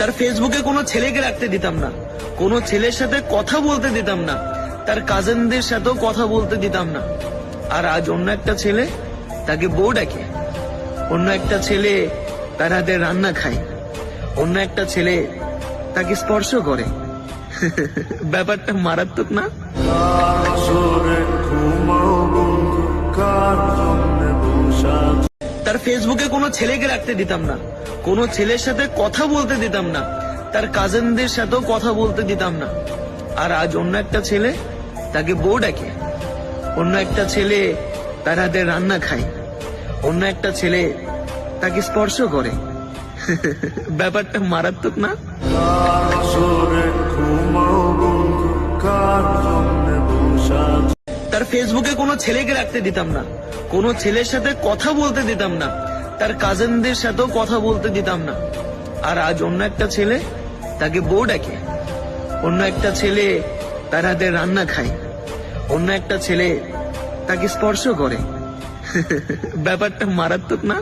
তার ফেসবুকে কোনো ছেলেকে রাখতে দিতাম না, কোনো ছেলের সাথে কথা বলতে দিতাম না, তার কাজিনদের সাথেও কথা বলতে দিতাম না। আর আজ অন্য একটা ছেলে তাকে বউ ডাকে, অন্য একটা ছেলে তার হাতে রান্না খায়, অন্য একটা ছেলে তাকে স্পর্শ করে। ব্যাপারটা মারাত্মক না? তার ফেসবুকে কোনো ছেলেকে রাখতে দিতাম না, কোনো ছেলের সাথে কথা বলতে দিতাম না, তার কাজিনদের সাথেও কথা বলতে দিতাম না। আর আজ অন্য একটা ছেলে তাকে বউ ডাকে, অন্য একটা ছেলে তার হাতে রান্না খায়, অন্য একটা ছেলে তাকে স্পর্শ করে। ব্যাপারটা মারাত্মক না? তার ফেসবুকে কোনো ছেলেকে রাখতে দিতাম না, কোনো ছেলের সাথে কথা বলতে দিতাম না, তার কাজিনদের সাথেও কথা বলতে দিতাম না। আর আজ অন্য একটা ছেলে তাকে বউ ডাকে, অন্য একটা ছেলে তার হাতে রান্না খায়, অন্য একটা ছেলে তাকে স্পর্শ করে। ব্যাপারটা মারাত্মক না?